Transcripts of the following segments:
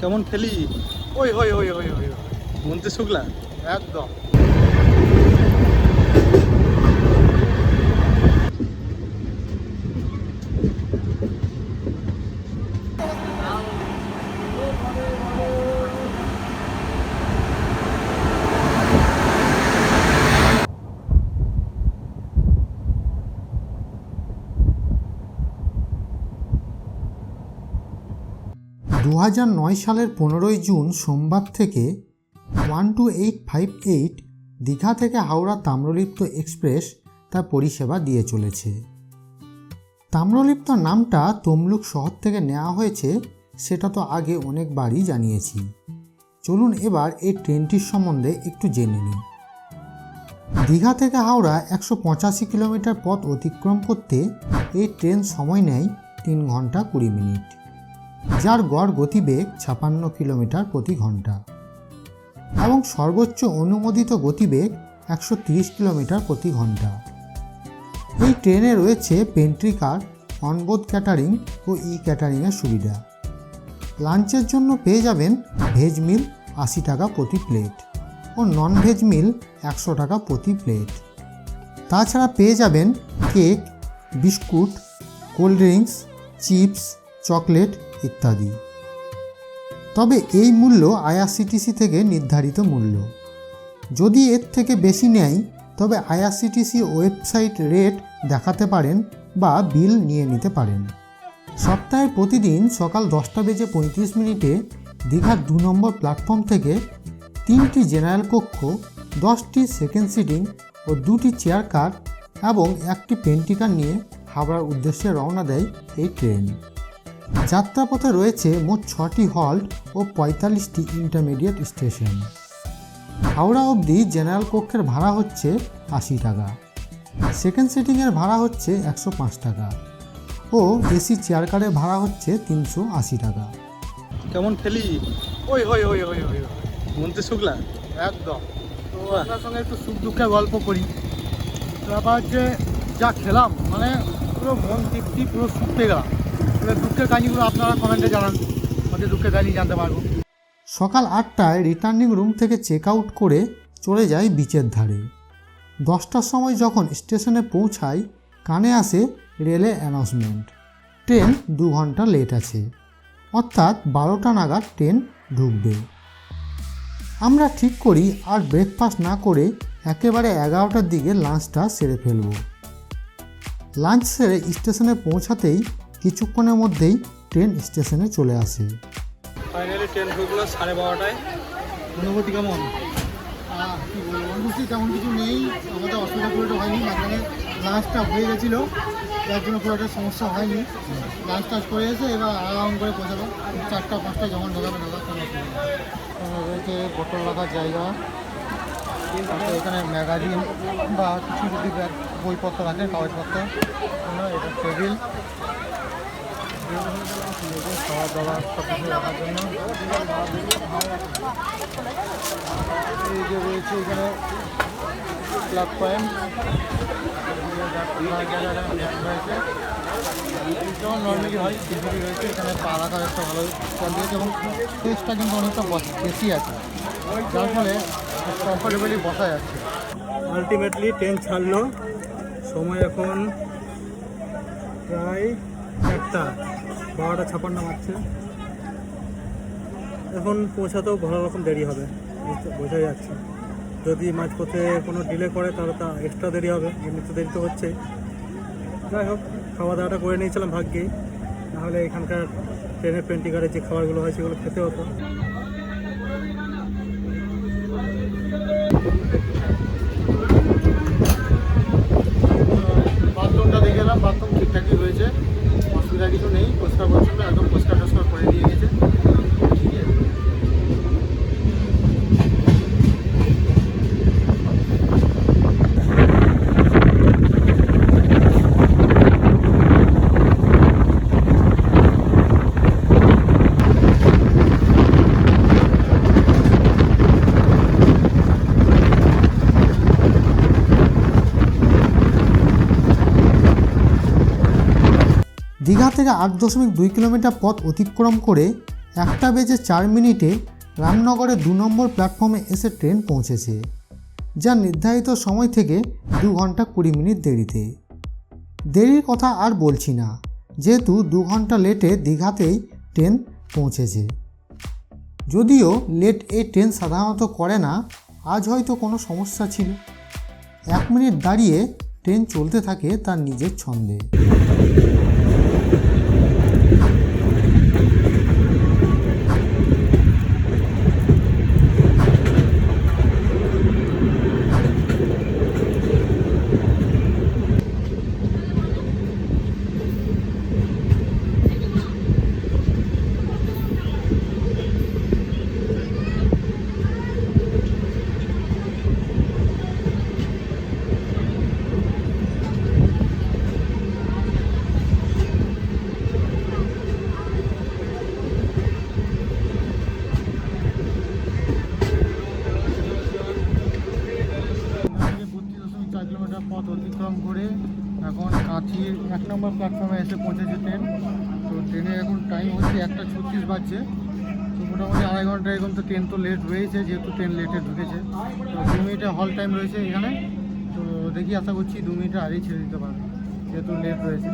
কেমন খেলি? ওই হই হই হই হই মনতে শুকলা একদম। দু সালের 15ই জুন সোমবার থেকে 12858 দীঘা থেকে হাওড়া তাম্রলিপ্ত এক্সপ্রেস তার পরিষেবা দিয়ে চলেছে। তাম্রলিপ্ত নামটা তমলুক শহর থেকে নেওয়া হয়েছে সেটা তো আগে অনেকবারই জানিয়েছি। চলুন এবার এই ট্রেনটির সম্বন্ধে একটু জেনে নিই। দীঘা থেকে হাওড়া 185 কিলোমিটার পথ অতিক্রম করতে এই ট্রেন সময় নেয় 3 ঘন্টা 20 মিনিট, যার গড় গতিবেগ 56 কিলোমিটার প্রতি ঘন্টা এবং সর্বোচ্চ অনুমোদিত গতিবেগ 130 কিলোমিটার প্রতি ঘন্টা। এই ট্রেনে রয়েছে পেন্ট্রি কার, অনবোর্ড ক্যাটারিং ও ই ক্যাটারিংয়ের সুবিধা। লাঞ্চের জন্য পেয়ে যাবেন ভেজ মিল 80 টাকা প্রতি প্লেট ও নন ভেজ মিল 100 টাকা প্রতি প্লেট। তাছাড়া পেয়ে যাবেন cake, biscuit, cold drinks, chips, chocolate ইত্যাদি। তবে এই মূল্য আইআরসিটিসি থেকে নির্ধারিত মূল্য। যদি এর থেকে বেশি নেয় তবে আইআরসিটিসি ওয়েবসাইট রেট দেখাতে পারেন বা বিল নিয়ে নিতে পারেন। সপ্তাহে প্রতিদিন সকাল 10:35 দীঘার 2 নম্বর প্ল্যাটফর্ম থেকে 3টি জেনারেল কক্ষ, 10টি সেকেন্ড সিটিং ও 2টি চেয়ার কার এবং 1টি পেন্ট্রি কার নিয়ে হাওড়ার উদ্দেশ্যে রওনা দেয় এই ট্রেন। যাত্রাপথে রয়েছে মোট 6টি হল্ট ও 45টি ইন্টারমিডিয়েট স্টেশন। হাওড়া অবধি জেনারেল কক্ষের ভাড়া হচ্ছে 80 টাকা, সেকেন্ড সিটিংয়ের ভাড়া হচ্ছে 105 টাকা ও এসি চেয়ার কারের ভাড়া হচ্ছে 380 টাকা। কেমন খেলি? ওই হই হই হই হই মনতে শুকলা একদম। তো আপনার সঙ্গে একটু সুখ দুঃখের গল্প করি। ব্যাপার হচ্ছে যা খেলাম মানে পুরো মন তৃপ্তি, পুরো শুকতে গেলাম। দুঃখের কাহিনিগুলো আপনারা কমেন্টে জানান, আমাদের দুঃখের কাহিনি জানতে পারবো। সকাল 8টায় রিটার্নিং রুম থেকে চেক আউট করে চলে যায় বিচের ধারে। 10টার সময় যখন স্টেশনে পৌঁছায় কানে আসে রেলের অ্যানাউন্সমেন্ট, ট্রেন 2 ঘন্টা লেট আছে, অর্থাৎ 12টা নাগাদ ট্রেন ঢুকবে। আমরা ঠিক করি আর ব্রেকফাস্ট না করে একেবারে 11টার দিকে লাঞ্চটা সেরে ফেলব। লাঞ্চ সেরে স্টেশনে পৌঁছাতেই কিছুক্ষণের মধ্যেই ট্রেন স্টেশনে চলে আসে। ফাইনালি ট্রেন ঢুকলো 12:30টায়। অনুভূতি কেমন? কী বলবো, অনুভূতি তেমন কিছু নেই, আমাদের অসুবিধা পুরোটা হয়নি। মাঝখানে লাঞ্চটা হয়ে গেছিলো, যার জন্য পুরো একটা সমস্যা হয়নি। লাঞ্চ টাঞ্চ করে এসে এবার আরাম করে পৌঁছাবো। 4টা-5টায় যখন ঢোকাবে রয়েছে বোতল রাখার জায়গা, এখানে ম্যাগাজিন বা কিছু যদি বইপত্র রাখে, কাগজপত্র, এটা টেবিল, খাওয়া দাওয়া সব কিছু রাখার জন্য। এই যে রয়েছে এখানে ক্লাব পয়েন্ট রয়েছে, যেমন নর্মালি হয় সেগুলি রয়েছে। এখানে পা রাখার একটা ভালো স্ট্যান্ড রয়েছে এবং স্পেসটা কিন্তু অনেকটা বেশি আছে, যার ফলে কমফোর্টেবলি বসা যাচ্ছে। আলটিমেটলি ট্রেন ছাড়লো, সময় এখন প্রায় 1টা, 12:56 বাজছে। এখন পৌঁছাতেও ভালো রকম দেরি হবে, বোঝা যাচ্ছে। যদি মাঝপথে কোনো ডিলে করে তাহলে তা এক্সট্রা দেরি হবে, এমনিতে দেরি তো হচ্ছে। যাই হোক, খাওয়া দাওয়াটা করে নিয়েছিলাম ভাগ্যেই, নাহলে এখানকার ট্রেনের পেন্ট্রি কারে যে খাবারগুলো হয় সেগুলো খেতে হতো। বাথরুমটা দেখে এলাম, বাথরুম ঠিকঠাকই হয়েছে, অসুবিধা কিছু নেই, পরিষ্কার পরিচ্ছন্ন, একদম পরিষ্কার টস্কার করে দিয়ে গেছে। দীঘা থেকে 8.2 কিলোমিটার পথ অতিক্রম করে 1:04 রামনগরে 2 নম্বর প্ল্যাটফর্মে এসে ট্রেন পৌঁছেছে, যা নির্ধারিত সময় থেকে 2 ঘন্টা 20 মিনিট দেরিতে। দেরির কথা আর বলছি না, যেহেতু 2 ঘন্টা লেটে দীঘাতেই ট্রেন পৌঁছেছে। যদিও লেট এই ট্রেন সাধারণত করে না, আজ হয়তো কোনো সমস্যা ছিল। 1 মিনিট দাঁড়িয়ে ট্রেন চলতে থাকে তার নিজের ছন্দে। থেকে 32.4 কিলোমিটার পথ অতিক্রম করে এখন কাঁথির 1 নম্বর প্ল্যাটফর্মে এসে পৌঁছেছে ট্রেন। তো ট্রেনের এখন টাইম হচ্ছে 1:36 বাজছে। তো মোটামুটি 2.5 ঘন্টা এখন তো ট্রেন তো লেট হয়েছে, যেহেতু ট্রেন লেটে ঢুকেছে। তো 2 মিনিটের হল টাইম রয়েছে এখানে। তো দেখি, আশা করছি 2 মিনিটের আগেই ছেড়ে দিতে পারবে, যেহেতু লেট রয়েছে।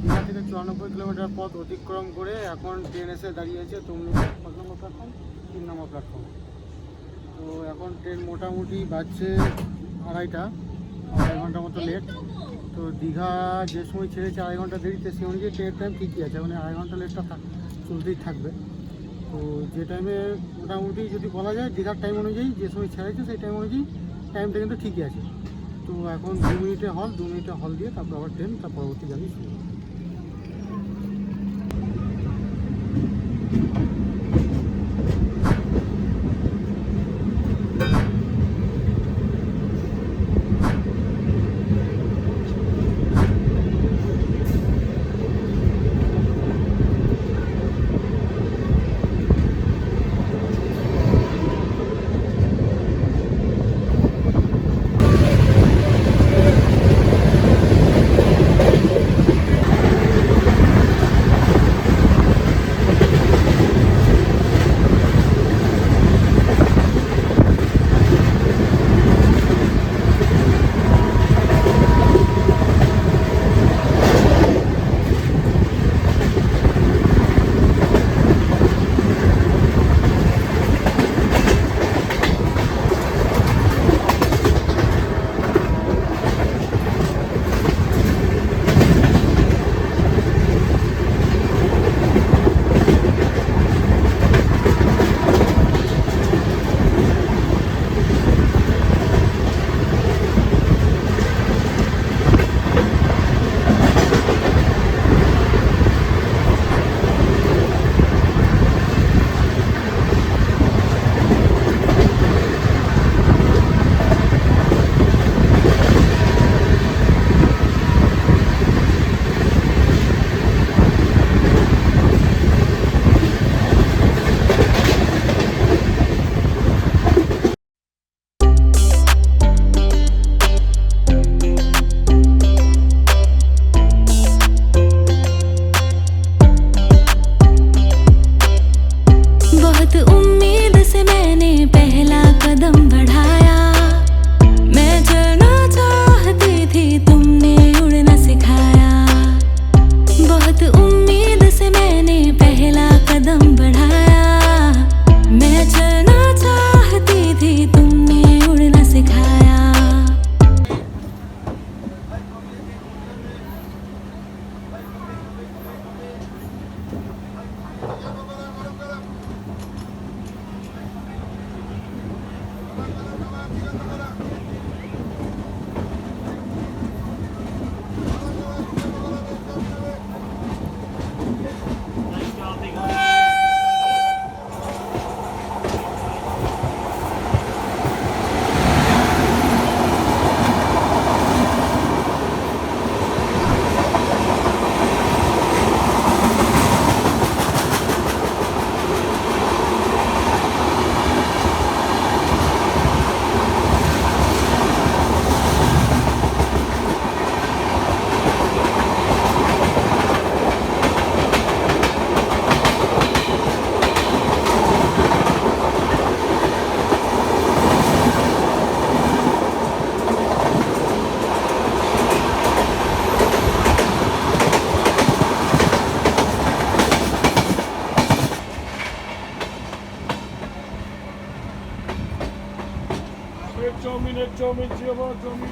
দীঘা থেকে 94 কিলোমিটার পথ অতিক্রম করে এখন ট্রেন এসে দাঁড়িয়েছে তমলুকে 1 নম্বর প্ল্যাটফর্ম, 3 নম্বর প্ল্যাটফর্ম। তো এখন ট্রেন মোটামুটি বাজছে 2:30 ঘন্টা মতো লেট। তো দীঘা যে সময় ছেড়েছে 2.5 ঘন্টা দেরিতে, সেই অনুযায়ী ট্রেনের টাইম ঠিকই আছে, মানে 2.5 ঘন্টা লেটটা চলতেই থাকবে। তো যে টাইমে মোটামুটি যদি বলা যায় দীঘার টাইম অনুযায়ী যে সময় ছেড়েছে সেই টাইম অনুযায়ী টাইমটা কিন্তু ঠিকই আছে। তো এখন 2 মিনিটে হল, 2 মিনিটে হল দিয়ে তারপর আবার ট্রেন তার পরবর্তী জার্নি শুরু হবে। জমি জমি।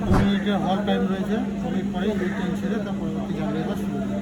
দু মিনিটের হল টাইম রয়েছে, অনেক পরে এই ট্রেন ছেড়ে তার পরবর্তী যাত্রা এবার শুরু হবে।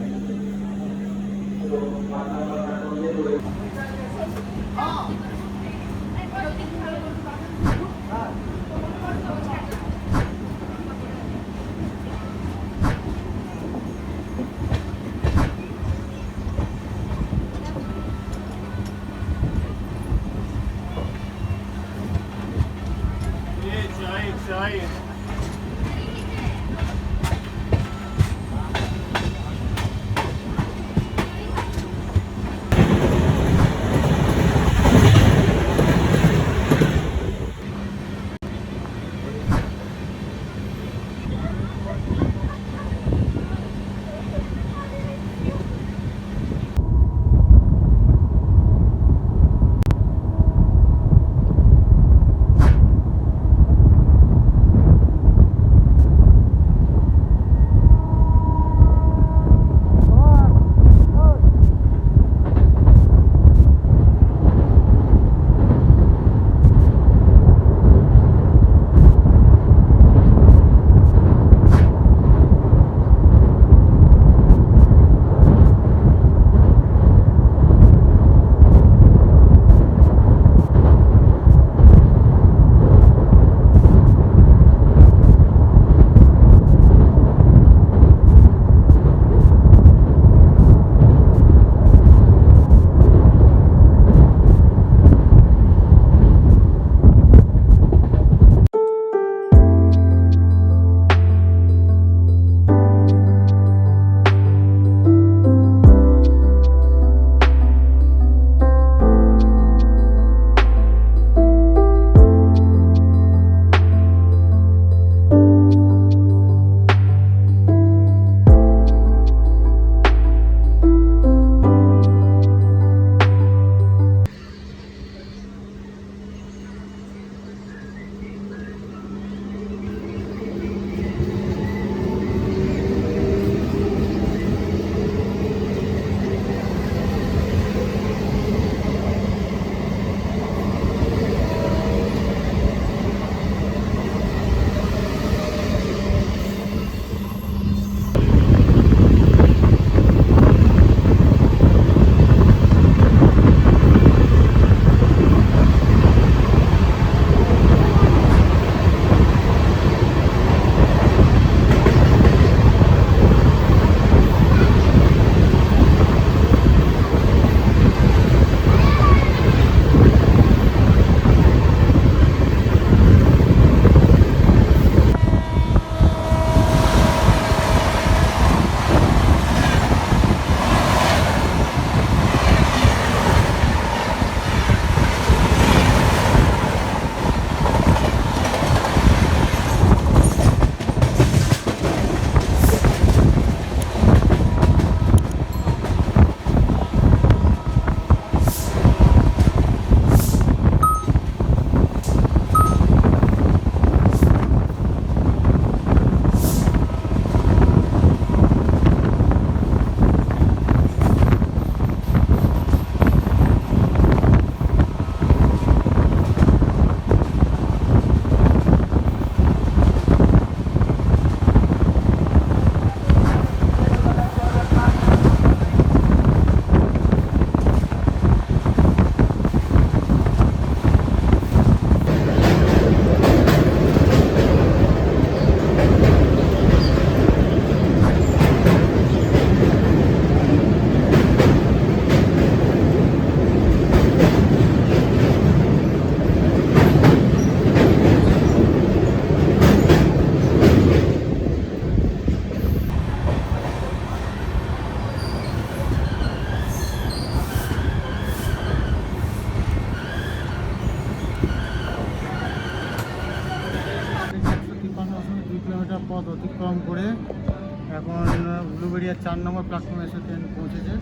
4 নম্বর প্ল্যাটফর্মে এসে ট্রেন পৌঁছেছে।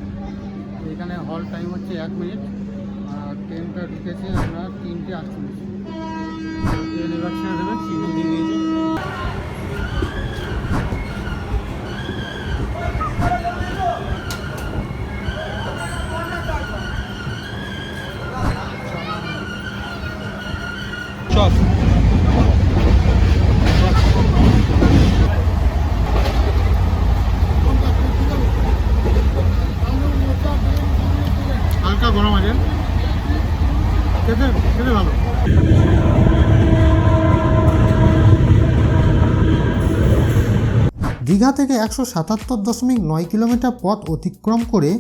এখানে হল টাইম হচ্ছে 1 মিনিট, আর ট্রেনটা ঢুকেছে আমরা 3:48। ট্রেন এবার ছেড়ে দেবে, সিগন্যাল দিয়ে দিয়েছে। চল হালকা গরম আছে, খেতে খেতে ভালো। দীঘা থেকে 177.9 কিলোমিটার পথ অতিক্রম করে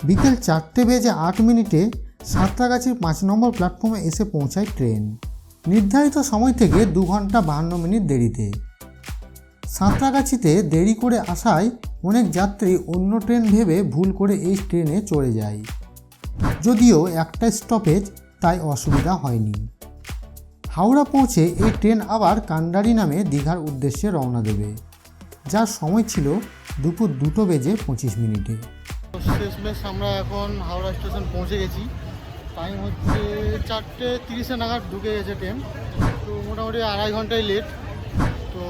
বিকেল 4:08 সাঁতরাগাছির 5 নম্বর প্ল্যাটফর্মে এসে পৌঁছায় ট্রেন, নির্ধারিত সময় থেকে 2 ঘন্টা 52 মিনিট দেরিতে। সাঁতরাগাছিতে দেরি করে আসায় অনেক যাত্রী অন্য ট্রেন ভেবে ভুল করে এই ট্রেনে চড়ে যায়। যদিও একটা স্টপেজ, তাই অসুবিধা হয়নি। হাওড়া পৌঁছে এই ট্রেন আবার কান্ডারি নামে দীঘার উদ্দেশ্যে রওনা দেবে, যার সময় ছিল দুপুর 2:25। শেষমেশ আমরা এখন হাওড়া স্টেশন পৌঁছে গেছি। টাইম হচ্ছে 4:30 নাগাদ ঢুকে গেছে ট্রেন, তো মোটামুটি 2.5 ঘন্টায় লেট। তো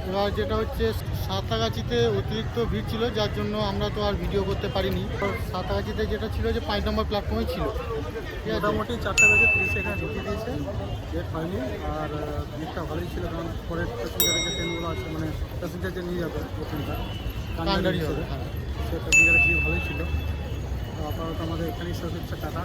এবার যেটা হচ্ছে, সাঁতরাগাছিতে অতিরিক্ত ভিড় ছিল, যার জন্য আমরা তো আর ভিডিও করতে পারিনি। সাঁতরাগাছিতে যেটা ছিল যে 5 নম্বর প্ল্যাটফর্মে ছিল, ঠিক আছে। মোটামুটি 4:30 এখানে ঢুকিয়ে দিয়েছে, লেট হয়নি। আর ভিড়টা ভালোই ছিল, কারণ পরের প্যাসেঞ্জারের যে ট্রেনগুলো আছে, মানে প্যাসেঞ্জার যে নিয়ে যাবে ওখানটা কান্ডারি হবে, হ্যাঁ। সে প্যাসেঞ্জারের ভিড় ভালোই ছিল। তো আপাতত আমাদের এখানেই শেষ হচ্ছে, টাটা।